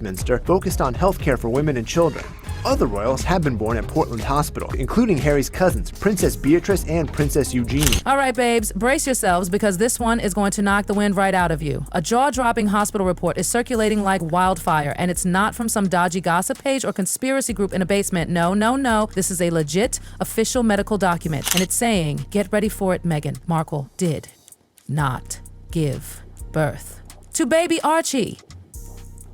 Westminster focused on healthcare for women and children. Other royals have been born at Portland Hospital, including Harry's cousins, Princess Beatrice and Princess Eugenie. All right, babes, brace yourselves because this one is going to knock the wind right out of you. A jaw-dropping hospital report is circulating like wildfire, and it's not from some dodgy gossip page or conspiracy group in a basement. No, no, no. This is a legit, official medical document, and it's saying, get ready for it, Meghan Markle did not give birth to baby Archie.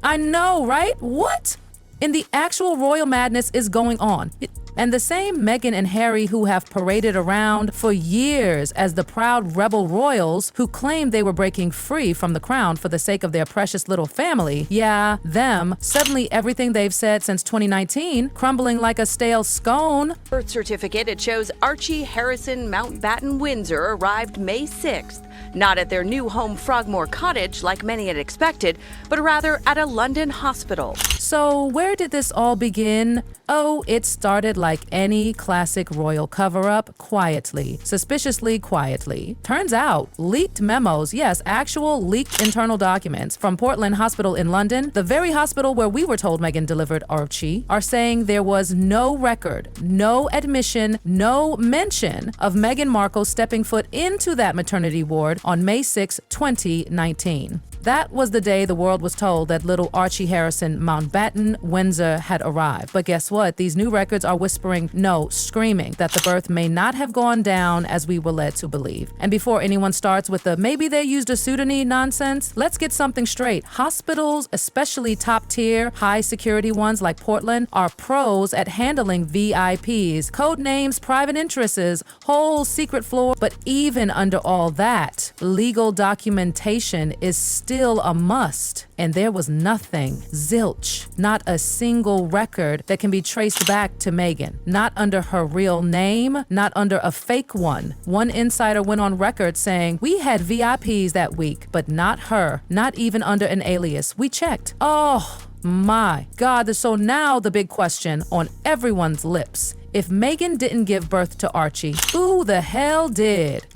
I know, right? What in the actual royal madness is going on? And the same Meghan and Harry who have paraded around for years as the proud rebel royals who claimed they were breaking free from the crown for the sake of their precious little family, yeah, them, suddenly everything they've said since 2019 crumbling like a stale scone. Birth certificate, it shows Archie Harrison Mountbatten Windsor arrived May 6th. Not at their new home Frogmore Cottage like many had expected, but rather at a London hospital. So where did this all begin? Oh, it started like any classic royal cover-up, quietly, suspiciously quietly. Turns out, leaked memos, yes, actual leaked internal documents from Portland Hospital in London, the very hospital where we were told Meghan delivered Archie, are saying there was no record, no admission, no mention of Meghan Markle stepping foot into that maternity ward on May 6, 2019. That was the day the world was told that little Archie Harrison Mountbatten Windsor had arrived. But guess what? These new records are whispering, no, screaming, that the birth may not have gone down as we were led to believe. And before anyone starts with the maybe they used a pseudonym nonsense, let's get something straight. Hospitals, especially top-tier, high-security ones like Portland, are pros at handling VIPs, code names, private interests, whole secret floor. But even under all that, legal documentation is still a must. And there was nothing, zilch, not a single record that can be traced back to Meghan. Not under her real name, not under a fake one. One insider went on record saying, we had VIPs that week, but not her, not even under an alias. We checked. Oh my God. So now the big question on everyone's lips. If Meghan didn't give birth to Archie, who the hell did?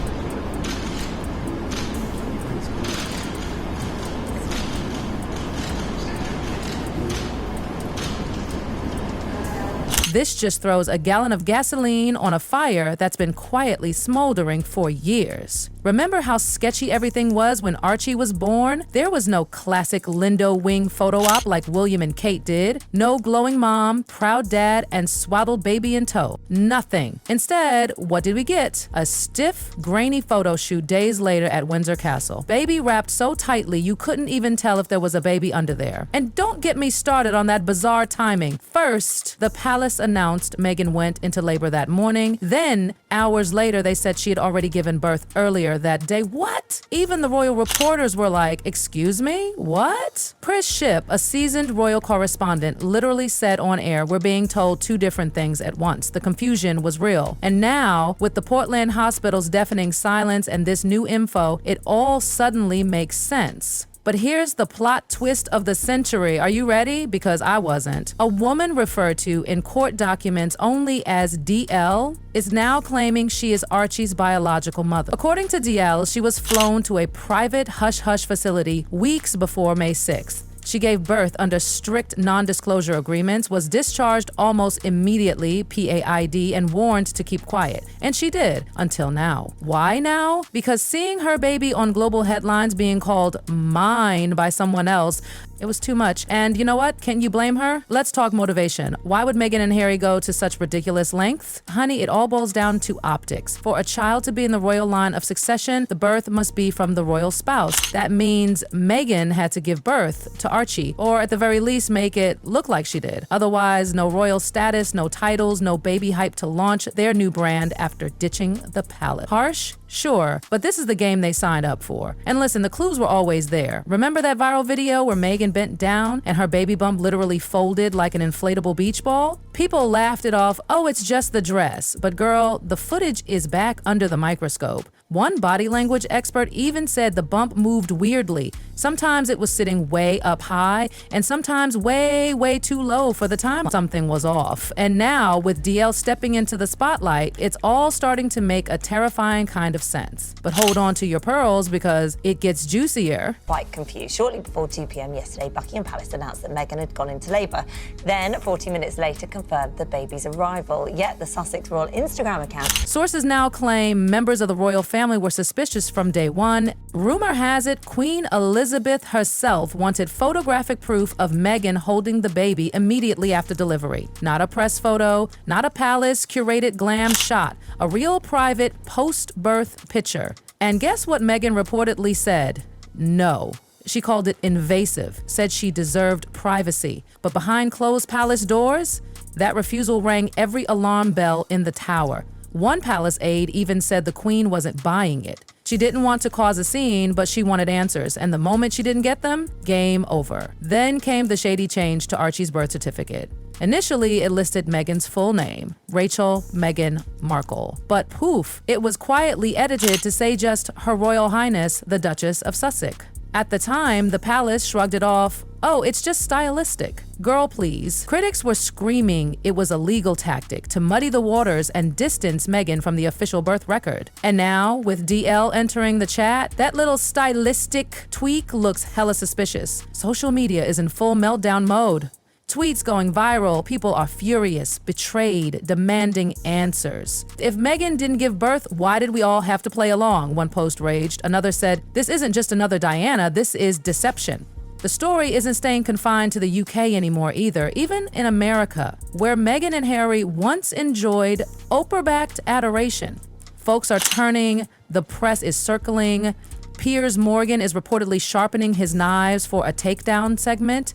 This just throws a gallon of gasoline on a fire that's been quietly smoldering for years. Remember how sketchy everything was when Archie was born? There was no classic Lindo wing photo op like William and Kate did. No glowing mom, proud dad, and swaddled baby in tow. Nothing. Instead, what did we get? A stiff, grainy photo shoot days later at Windsor Castle. Baby wrapped so tightly you couldn't even tell if there was a baby under there. And don't get me started on that bizarre timing. First, the palace announced Meghan went into labor that morning. Then, hours later, they said she had already given birth earlier that day. What? Even the royal reporters were like, excuse me? What? Chris Shipp, a seasoned royal correspondent, literally said on air, we're being told two different things at once. The confusion was real. And now, with the Portland Hospital's deafening silence and this new info, it all suddenly makes sense. But here's the plot twist of the century. Are you ready? Because I wasn't. A woman referred to in court documents only as DL is now claiming she is Archie's biological mother. According to DL, she was flown to a private hush-hush facility weeks before May 6th. She gave birth under strict non-disclosure agreements, was discharged almost immediately, PAID, and warned to keep quiet. And she did, until now. Why now? Because seeing her baby on global headlines being called mine by someone else, it was too much. And you know what? Can you blame her? Let's talk motivation. Why would Meghan and Harry go to such ridiculous lengths? Honey, it all boils down to optics. For a child to be in the royal line of succession, the birth must be from the royal spouse. That means Meghan had to give birth to Archie, or at the very least make it look like she did. Otherwise, no royal status, no titles, no baby hype to launch their new brand after ditching the palace. Harsh? Sure, but this is the game they signed up for. And listen, the clues were always there. Remember that viral video where Meghan bent down and her baby bump literally folded like an inflatable beach ball? People laughed it off, oh, it's just the dress. But girl, the footage is back under the microscope. One body language expert even said the bump moved weirdly. Sometimes it was sitting way up high, and sometimes way, way too low for the time something was off. And now, with DL stepping into the spotlight, it's all starting to make a terrifying kind of sense. But hold on to your pearls because it gets juicier. Quite confused. Shortly before 2 p.m. yesterday, Buckingham Palace announced that Meghan had gone into labour. Then, 40 minutes later, confirmed the baby's arrival. Yet the Sussex Royal Instagram account. Sources now claim members of the royal family were suspicious from day one. Rumor has it Queen Elizabeth herself wanted photographic proof of Meghan holding the baby immediately after delivery. Not a press photo, not a palace curated glam shot, a real private post-birth picture. And guess what Meghan reportedly said? No. She called it invasive, said she deserved privacy. But behind closed palace doors, that refusal rang every alarm bell in the tower. One palace aide even said the queen wasn't buying it. She didn't want to cause a scene, but she wanted answers, and the moment she didn't get them, game over. Then came the shady change to Archie's birth certificate. Initially, it listed Meghan's full name, Rachel Meghan Markle. But poof, it was quietly edited to say just Her Royal Highness, the Duchess of Sussex. At the time, the palace shrugged it off. Oh, it's just stylistic. Girl, please. Critics were screaming it was a legal tactic to muddy the waters and distance Meghan from the official birth record. And now, with DL entering the chat, that little stylistic tweak looks hella suspicious. Social media is in full meltdown mode. Tweets going viral, people are furious, betrayed, demanding answers. If Meghan didn't give birth, why did we all have to play along? One post raged. Another said, this isn't just another Diana, this is deception. The story isn't staying confined to the UK anymore either, even in America, where Meghan and Harry once enjoyed Oprah-backed adoration. Folks are turning, the press is circling, Piers Morgan is reportedly sharpening his knives for a takedown segment.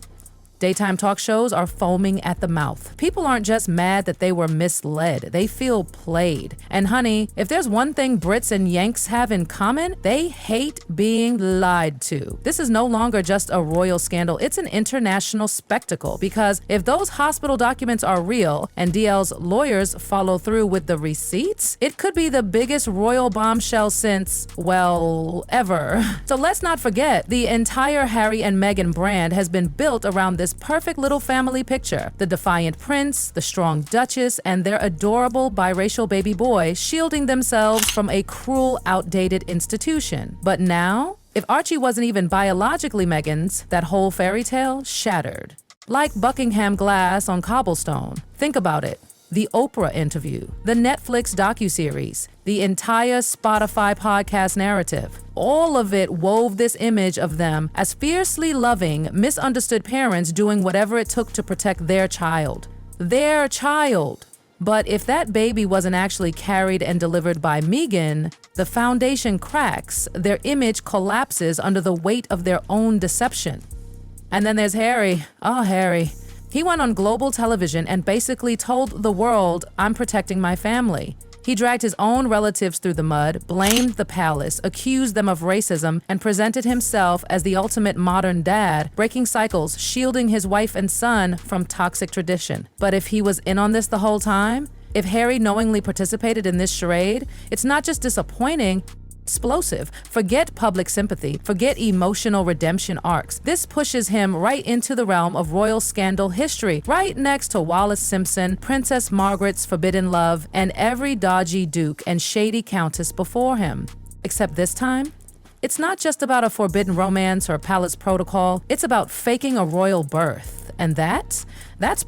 Daytime talk shows are foaming at the mouth. People aren't just mad that they were misled, they feel played. And honey, if there's one thing Brits and Yanks have in common, they hate being lied to. This is no longer just a royal scandal, it's an international spectacle, because if those hospital documents are real and DL's lawyers follow through with the receipts, it could be the biggest royal bombshell since, well, ever. So let's not forget, the entire Harry and Meghan brand has been built around this perfect little family picture. The defiant prince, the strong duchess, and their adorable biracial baby boy shielding themselves from a cruel, outdated institution. But now, if Archie wasn't even biologically Meghan's, that whole fairy tale shattered. Like Buckingham glass on cobblestone. Think about it. The Oprah interview, the Netflix docuseries, the entire Spotify podcast narrative. All of it wove this image of them as fiercely loving, misunderstood parents doing whatever it took to protect their child. Their child. But if that baby wasn't actually carried and delivered by Meghan, the foundation cracks, their image collapses under the weight of their own deception. And then there's Harry. Oh, Harry. He went on global television and basically told the world, I'm protecting my family. He dragged his own relatives through the mud, blamed the palace, accused them of racism, and presented himself as the ultimate modern dad, breaking cycles, shielding his wife and son from toxic tradition. But if he was in on this the whole time, if Harry knowingly participated in this charade, it's not just disappointing, explosive. Forget public sympathy, forget emotional redemption arcs. This pushes him right into the realm of royal scandal history, right next to Wallis Simpson, Princess Margaret's forbidden love, and every dodgy duke and shady countess before him. Except this time, it's not just about a forbidden romance or palace protocol, it's about faking a royal birth. And that's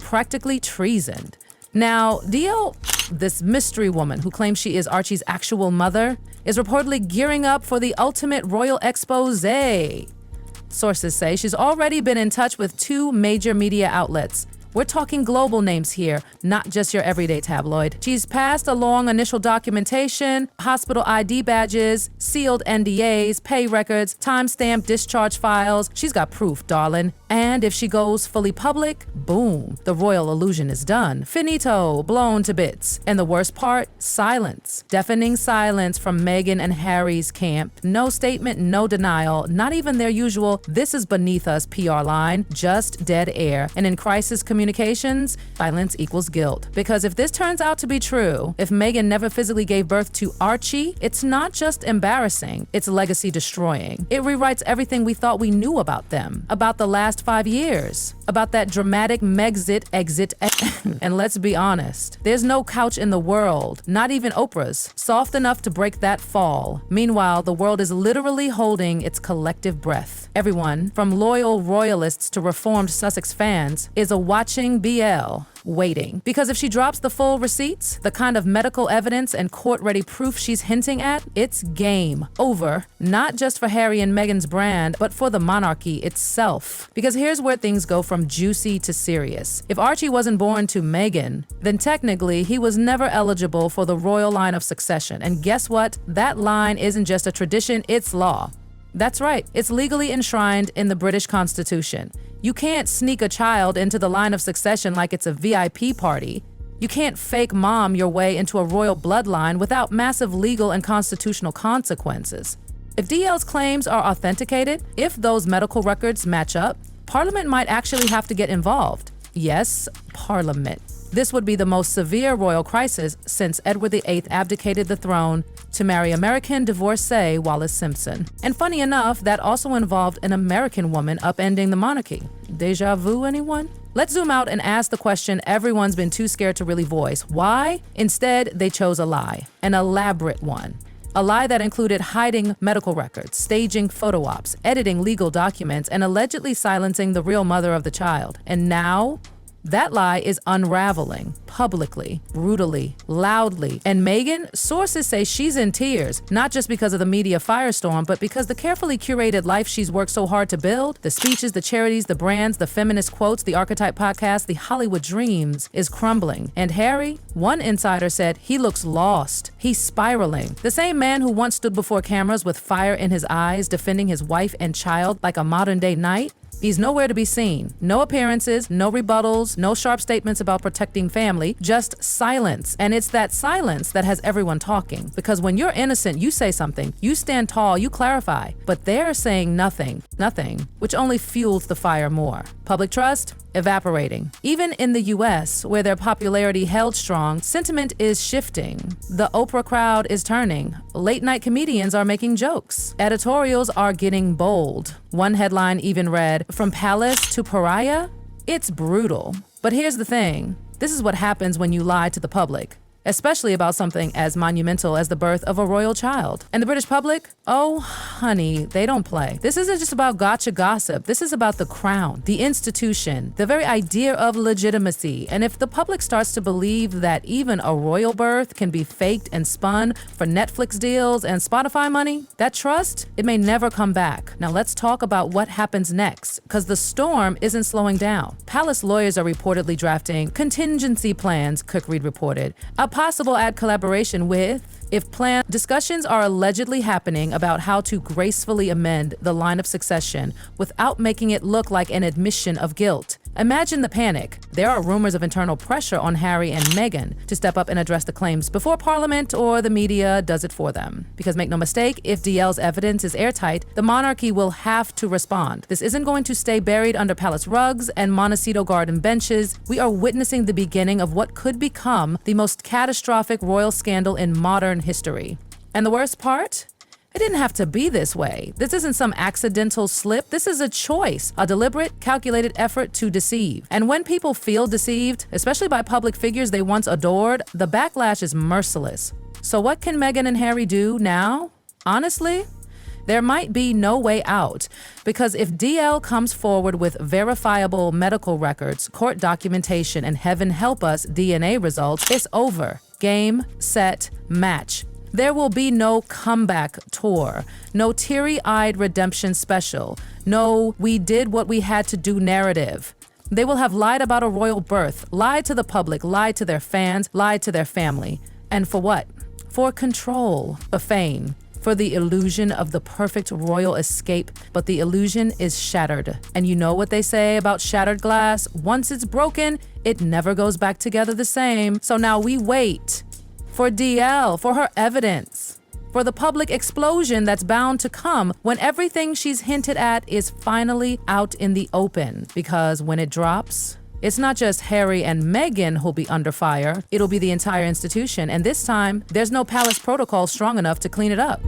practically treason. Now, DL, this mystery woman who claims she is Archie's actual mother, is reportedly gearing up for the ultimate royal expose. Sources say she's already been in touch with 2 major media outlets. We're talking global names here, not just your everyday tabloid. She's passed along initial documentation, hospital ID badges, sealed NDAs, pay records, timestamped discharge files. She's got proof, darling. And if she goes fully public, boom, the royal illusion is done. Finito, blown to bits. And the worst part, silence. Deafening silence from Meghan and Harry's camp. No statement, no denial, not even their usual, this is beneath us PR line, just dead air. And in crisis communication, communications, silence equals guilt. Because if this turns out to be true, if Meghan never physically gave birth to Archie, it's not just embarrassing, it's legacy destroying. It rewrites everything we thought we knew about them, about the last 5 years, about that dramatic Megxit exit. And let's be honest, there's no couch in the world, not even Oprah's, soft enough to break that fall. Meanwhile, the world is literally holding its collective breath. Everyone, from loyal royalists to reformed Sussex fans, is a watching BL, waiting. Because if she drops the full receipts, the kind of medical evidence and court-ready proof she's hinting at, it's game over, not just for Harry and Meghan's brand, but for the monarchy itself. Because here's where things go from juicy to serious. If Archie wasn't born to Meghan, then technically he was never eligible for the royal line of succession. And guess what? That line isn't just a tradition, it's law. That's right, it's legally enshrined in the British Constitution. You can't sneak a child into the line of succession like it's a VIP party. You can't fake mom your way into a royal bloodline without massive legal and constitutional consequences. If DL's claims are authenticated, if those medical records match up, Parliament might actually have to get involved. Yes, Parliament. This would be the most severe royal crisis since Edward VIII abdicated the throne to marry American divorcee Wallis Simpson. And funny enough, that also involved an American woman upending the monarchy. Deja vu, anyone? Let's zoom out and ask the question everyone's been too scared to really voice. Why? Instead, they chose a lie, an elaborate one. A lie that included hiding medical records, staging photo ops, editing legal documents, and allegedly silencing the real mother of the child. And now, that lie is unraveling publicly, brutally, loudly. And Meghan, sources say she's in tears, not just because of the media firestorm, but because the carefully curated life she's worked so hard to build, the speeches, the charities, the brands, the feminist quotes, the Archetype podcast, the Hollywood dreams, is crumbling. And Harry, one insider said he looks lost. He's spiraling. The same man who once stood before cameras with fire in his eyes, defending his wife and child like a modern-day knight, he's nowhere to be seen. No appearances, no rebuttals, no sharp statements about protecting family, just silence. And it's that silence that has everyone talking. Because when you're innocent, you say something, you stand tall, you clarify. But they're saying nothing, which only fuels the fire more. Public trust? Evaporating. Even in the US, where their popularity held strong, sentiment is shifting. The Oprah crowd is turning. Late-night comedians are making jokes. Editorials are getting bold. One headline even read, "From palace to pariah?" It's brutal. But here's the thing. This is what happens when you lie to the public, especially about something as monumental as the birth of a royal child. And the British public? Oh, honey, they don't play. This isn't just about gotcha gossip. This is about the crown, the institution, the very idea of legitimacy. And if the public starts to believe that even a royal birth can be faked and spun for Netflix deals and Spotify money, that trust, it may never come back. Now let's talk about what happens next, because the storm isn't slowing down. Palace lawyers are reportedly drafting contingency plans, Cook Reed reported. A possible ad collaboration with, if planned, discussions are allegedly happening about how to gracefully amend the line of succession without making it look like an admission of guilt. Imagine the panic. There are rumors of internal pressure on Harry and Meghan to step up and address the claims before Parliament or the media does it for them. Because make no mistake, if DL's evidence is airtight, the monarchy will have to respond. This isn't going to stay buried under palace rugs and Montecito garden benches. We are witnessing the beginning of what could become the most catastrophic royal scandal in modern history. And the worst part? It didn't have to be this way. This isn't some accidental slip. This is a choice, a deliberate, calculated effort to deceive. And when people feel deceived, especially by public figures they once adored, the backlash is merciless. So what can Meghan and Harry do now? Honestly, there might be no way out, because if DL comes forward with verifiable medical records, court documentation, and heaven help us, DNA results, it's over. Game, set, match. There will be no comeback tour, no teary-eyed redemption special, no we did what we had to do narrative. They will have lied about a royal birth, lied to the public, lied to their fans, lied to their family. And for what? For control, for fame, for the illusion of the perfect royal escape. But the illusion is shattered. And you know what they say about shattered glass? Once it's broken, it never goes back together the same. So now we wait for DL, for her evidence, for the public explosion that's bound to come when everything she's hinted at is finally out in the open. Because when it drops, It's not just Harry and Meghan who'll be under fire, it'll be the entire institution, and this time, there's no palace protocol strong enough to clean it up.